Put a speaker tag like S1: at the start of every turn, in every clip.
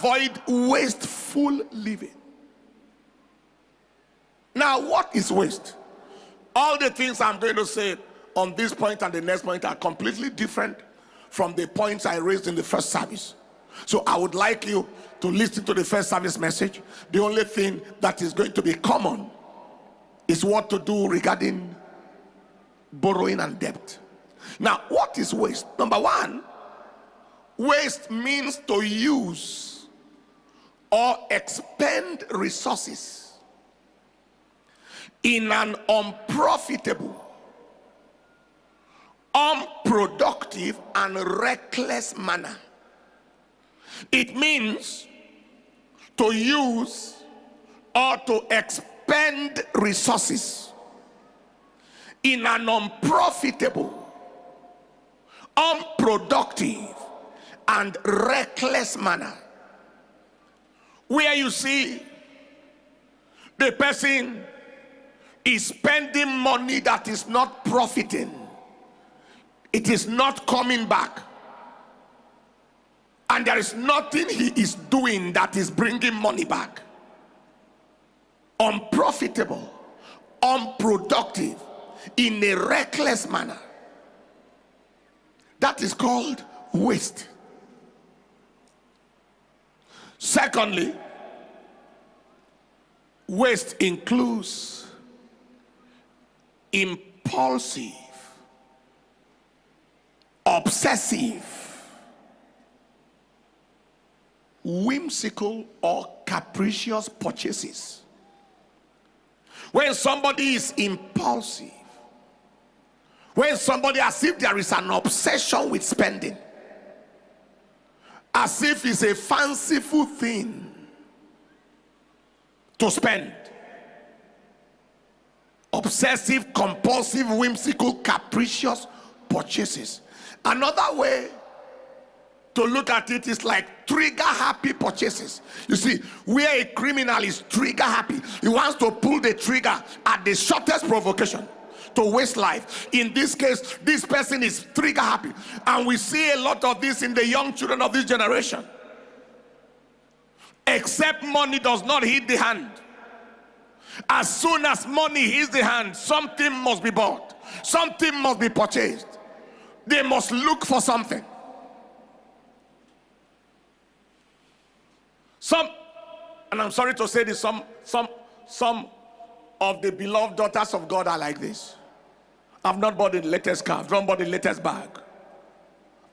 S1: avoid wasteful living. Now, what is waste? All the things I'm going to say on this point and the next point are completely different from the points I raised in the first service. So I would like you to listen to the first service message. The only thing that is going to be common is what to do regarding borrowing and debt. Now, what is waste? Number one, waste means to use or expend resources in an unprofitable, unproductive, and reckless manner. It means to use or to expend resources in an unprofitable, unproductive, and reckless manner, where you see the person is spending money that is not profiting. It is not coming back. And there is nothing he is doing that is bringing money back. Unprofitable, unproductive, in a reckless manner. That is called waste. Secondly, waste includes impulsive, obsessive, whimsical, or capricious purchases. When somebody is impulsive, when somebody, as if there is an obsession with spending, as if it's a fanciful thing to spend. Obsessive, compulsive, whimsical, capricious purchases. Another way to look at it is like trigger happy purchases. You see, where a criminal is trigger happy, he wants to pull the trigger at the shortest provocation to waste life. In this case, this person is trigger happy, and we see a lot of this in the young children of this generation. Except money does not hit the hand. As soon as money hits the hand, something must be bought, something must be purchased. They must look for something. And I'm sorry to say this, some of the beloved daughters of God are like this. I've not bought the latest car, I've not bought the latest bag.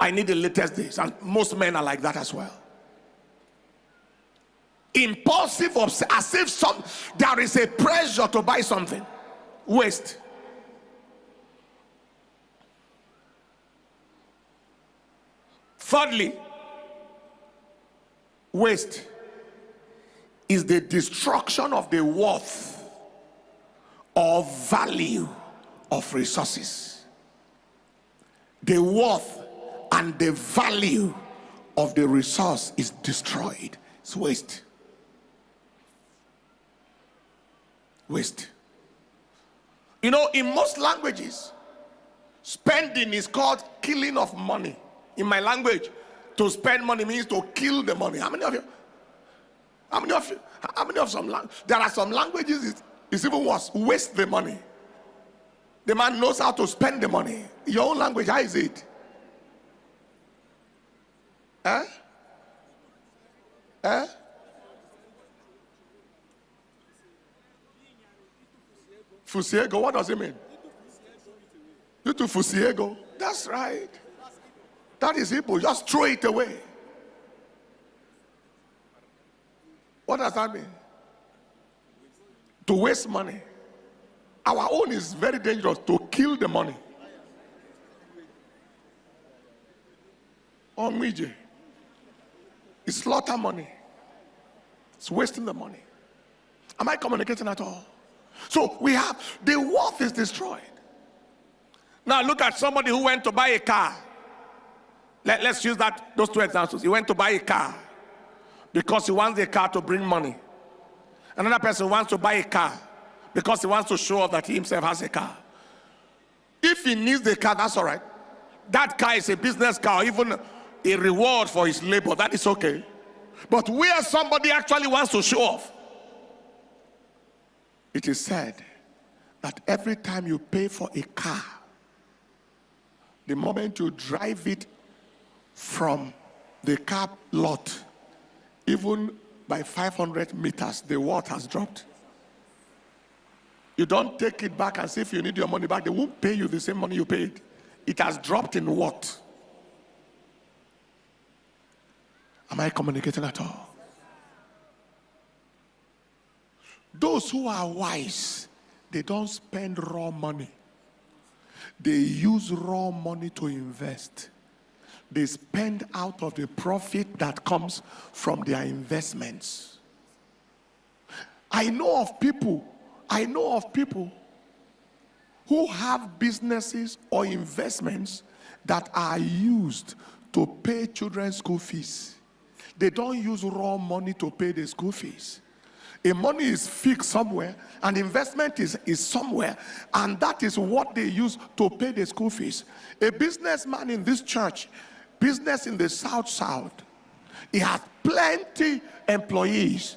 S1: I need the latest this. And most men are like that as well. Impulsive, as if there is a pressure to buy something. Waste. Thirdly, waste is the destruction of the worth or value of resources. The worth and the value of the resource is destroyed. It's waste. Waste. You know, in most languages, spending is called killing of money. In my language, to spend money means to kill the money. How many of you? There are some languages, it's even worse. Waste the money. The man knows how to spend the money. Your own language, how is it? Eh? Eh? Fusiego, what does it mean? You to fusiego. That's right. That is Hebrew. Just throw it away. What does that mean? To waste money. Our own is very dangerous. To kill the money. Omije. It's slaughter money. It's wasting the money. Am I communicating at all? So we have, the worth is destroyed. Now look at somebody who went to buy a car. Let's use those two examples. He went to buy a car because he wants the car to bring money. Another person wants to buy a car because he wants to show off that he himself has a car. If he needs the car, that's all right. That car is a business car, even a reward for his labor. That is okay. But where somebody actually wants to show off, it is said that every time you pay for a car, the moment you drive it from the car lot, even by 500 meters, the worth has dropped. You don't take it back and say if you need your money back, they won't pay you the same money you paid. It has dropped in what? Am I communicating at all? Those who are wise, they don't spend raw money. They use raw money to invest. They spend out of the profit that comes from their investments. I know of people who have businesses or investments that are used to pay children's school fees. They don't use raw money to pay the school fees. A money is fixed somewhere, and investment is somewhere, and that is what they use to pay the school fees. A businessman in this church, business in the south, he has plenty employees.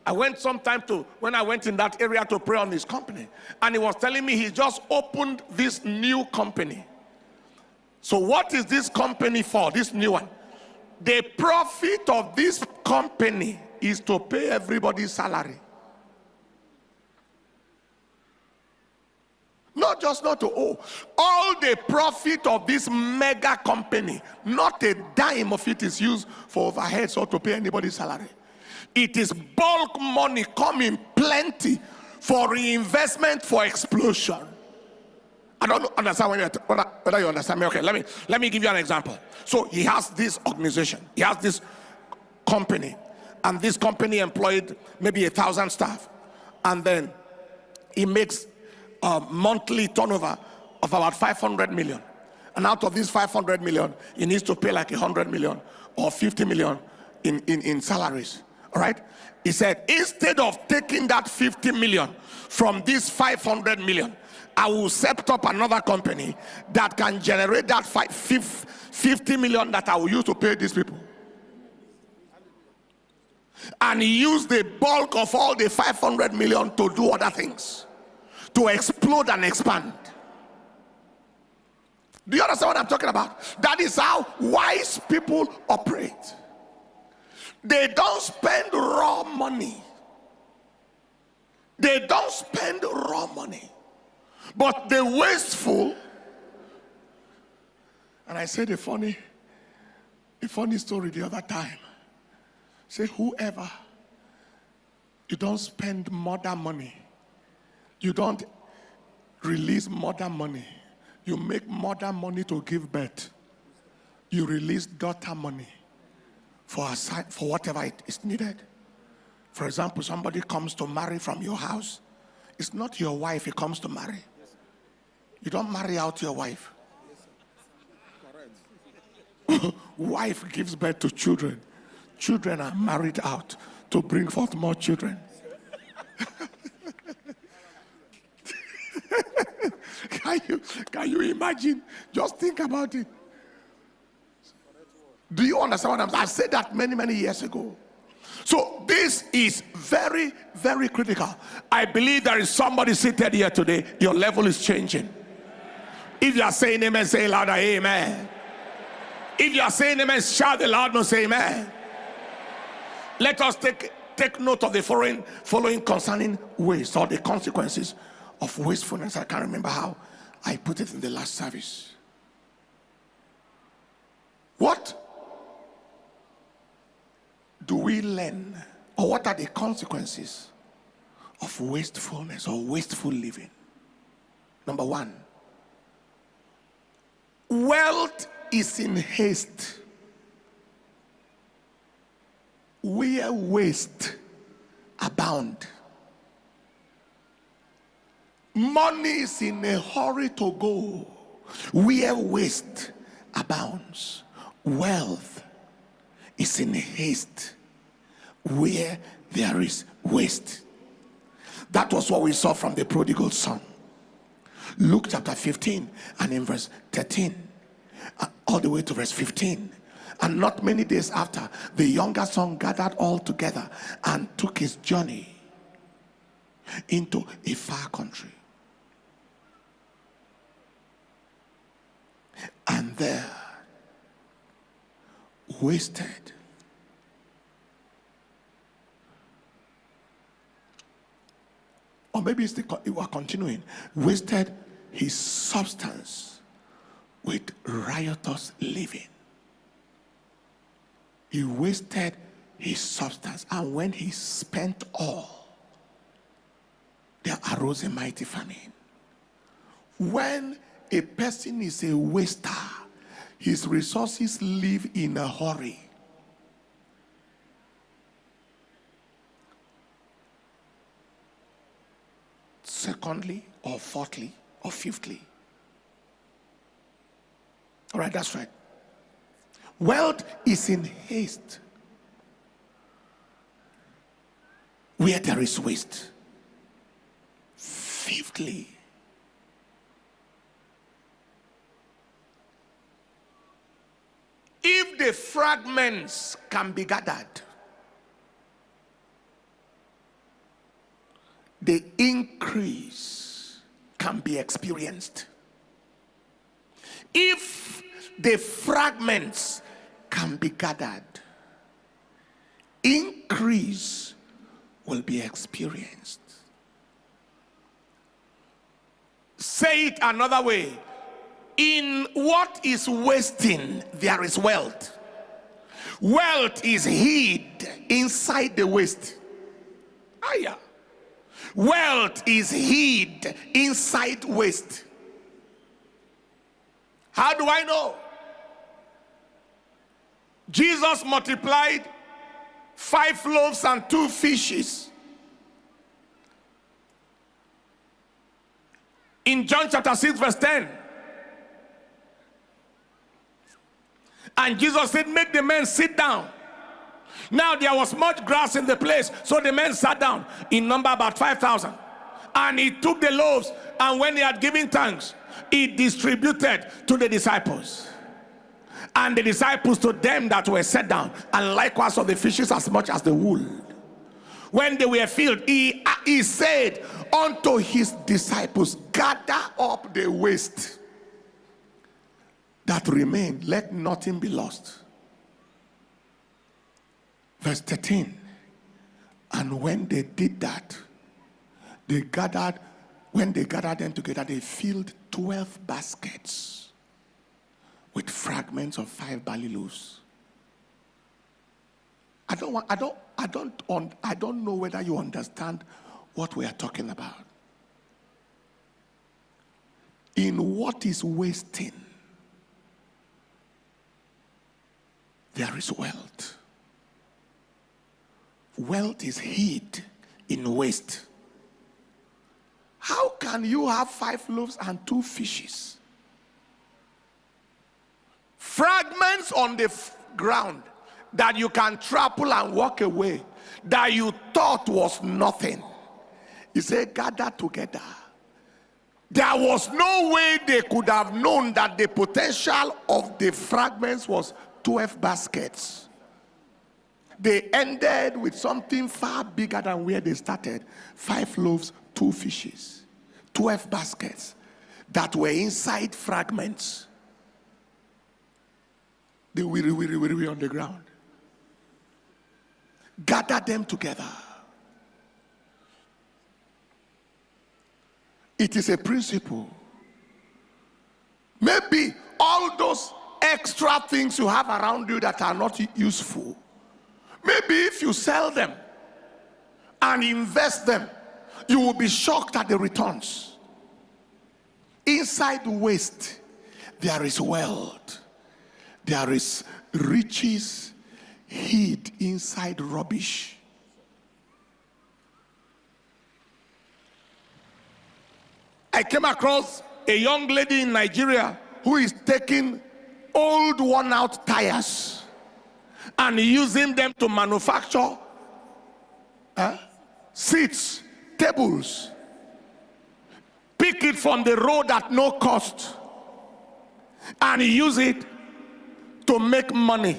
S1: I went sometime when I went in that area to pray on his company, and he was telling me he just opened this new company. So what is this company for, this new one? The profit of this company is to pay everybody's salary. Not to owe. All the profit of this mega company, not a dime of it is used for overheads or to pay anybody's salary. It is bulk money coming plenty for reinvestment, for explosion. I don't understand whether you understand me. Okay, let me give you an example. So he has this organization, he has this company, and this company employed maybe 1,000 staff, and then he makes a monthly turnover of about 500 million. And out of this 500 million, he needs to pay like 100 million or 50 million in salaries. All right? He said, instead of taking that 50 million from this 500 million, I will set up another company that can generate that 50 million that I will use to pay these people. And use the bulk of all the 500 million to do other things, to explode and expand. Do you understand what I'm talking about? That is how wise people operate. They don't spend raw money. They don't spend raw money. But the wasteful, and I said a funny story the other time. Say, whoever, you don't spend mother money. You don't release mother money. You make mother money to give birth. You release daughter money for whatever it is needed. For example, somebody comes to marry from your house. It's not your wife he comes to marry. You don't marry out your wife. Wife gives birth to children. Children are married out to bring forth more children. Can you imagine? Just think about it. Do you understand what I'm saying? I said that many years ago. So this is very, very critical. I believe there is somebody seated here today. Your level is changing. If you are saying amen, say louder, amen. If you are saying amen, shout the loud and say amen. Let us take note of the following concerning waste, or the consequences of wastefulness. I can't remember how I put it in the last service. What do we learn, or what are the consequences of wastefulness or wasteful living? Number one, wealth is in haste where waste abound. Money is in a hurry to go where waste abounds. Wealth is in haste where there is waste. That was what we saw from the prodigal son. Luke chapter 15 and in verse 13 all the way to verse 15. And not many days after, the younger son gathered all together and took his journey into a far country. And there wasted or maybe you are continuing, wasted his substance with riotous living. He wasted his substance, and when he spent all, there arose a mighty famine. When a person is a waster, his resources live in a hurry. Secondly, or fourthly, or fifthly. All right, that's right. Wealth is in haste where there is waste. Fifthly, if the fragments can be gathered, the increase can be experienced. If the fragments can be gathered, increase will be experienced. Say it another way. In what is wasting, there is wealth. Wealth is hid inside the waste. Yeah. Wealth is hid inside waste. How do I know? Jesus multiplied 5 loaves and 2 fishes. In John chapter 6 verse 10. And Jesus said, make the men sit down. Now there was much grass in the place, so the men sat down, in number about 5,000. And he took the loaves, and when he had given thanks, he distributed to the disciples. And the disciples to them that were set down, and likewise of the fishes as much as the wool. When they were filled, he said unto his disciples, gather up the waste that remained, let nothing be lost. Verse 13. And when they did that, when they gathered them together, they filled 12 baskets with fragments of 5 barley loaves. I don't know whether you understand what we are talking about. In what is wasting, there is wealth. Wealth is hid in waste. How can you have 5 loaves and 2 fishes? Fragments on the ground that you can trample and walk away, that you thought was nothing. He said, gather together. There was no way they could have known that the potential of the fragments was 12 baskets. They ended with something far bigger than where they started. 5 loaves, 2 fishes, 12 baskets that were inside fragments. They were on the ground. Gather them together. It is a principle. Maybe all those extra things you have around you that are not useful, maybe if you sell them and invest them, you will be shocked at the returns. Inside waste, there is wealth. There is riches hid inside rubbish. I came across a young lady in Nigeria who is taking old worn-out tires and using them to manufacture seats, tables. Pick it from the road at no cost and use it to make money.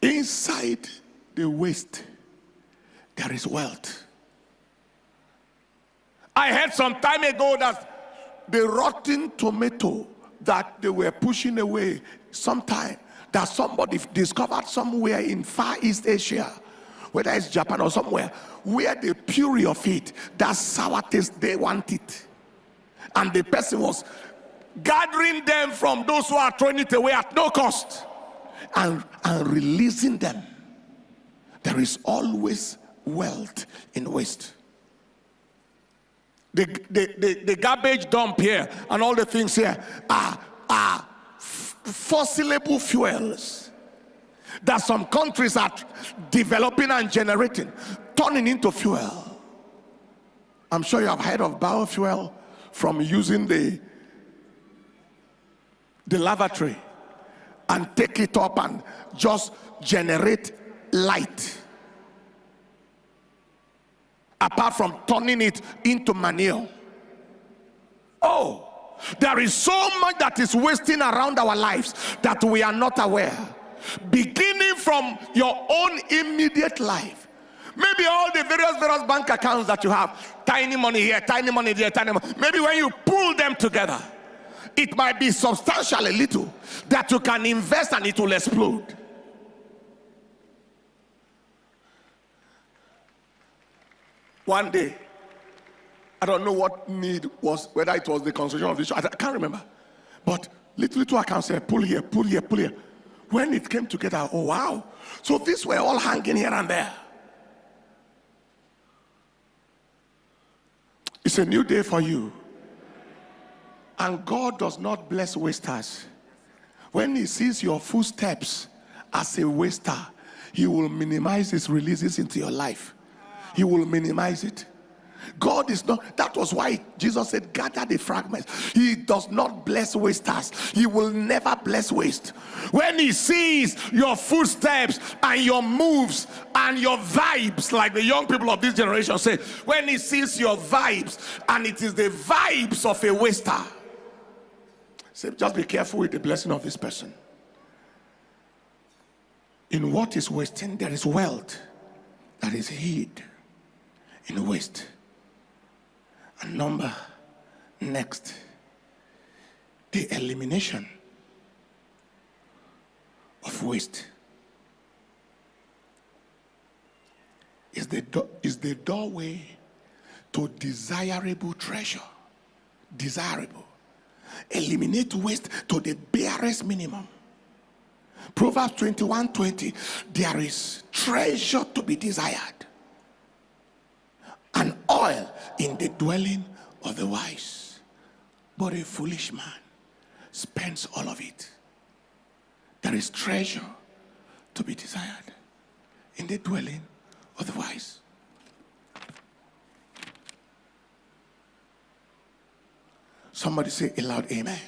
S1: Inside the waste, there is wealth. I heard some time ago that the rotten tomato that they were pushing away sometime, that somebody discovered somewhere in Far East Asia, whether it's Japan or somewhere, where the puree of it, that sour taste, they want it. And the person was gathering them from those who are throwing it away at no cost and releasing them. There is always wealth in waste. The garbage dump here and all the things here are fossilable fuels that some countries are developing and generating, turning into fuel. I'm sure you have heard of biofuel from using the lavatory and take it up and just generate light, apart from turning it into manure. Oh, there is so much that is wasting around our lives that we are not aware, beginning from your own immediate life. Maybe all the various bank accounts that you have, tiny money here, tiny money there, tiny money. Maybe when you pull them together, it might be substantial a little that you can invest and it will explode. One day, I don't know what need was, whether it was the construction of the church, I can't remember. But little I can say, pull here, pull here, pull here. When it came together, oh wow. So these were all hanging here and there. It's a new day for you. And God does not bless wasters. When he sees your footsteps as a waster, he will minimize his releases into your life. He will minimize it. God is not, that was why Jesus said, gather the fragments. He does not bless wasters. He will never bless waste. When he sees your footsteps and your moves and your vibes, like the young people of this generation say, when he sees your vibes and it is the vibes of a waster, say, just be careful with the blessing of this person. In what is wasting, there is wealth that is hid in waste. And number next, the elimination of waste is the doorway to desirable treasure. Desirable. Eliminate waste to the barest minimum. Proverbs 21:20, there is treasure to be desired, and oil in the dwelling of the wise, but a foolish man spends all of it. There is treasure to be desired in the dwelling of the wise. Somebody say aloud, amen.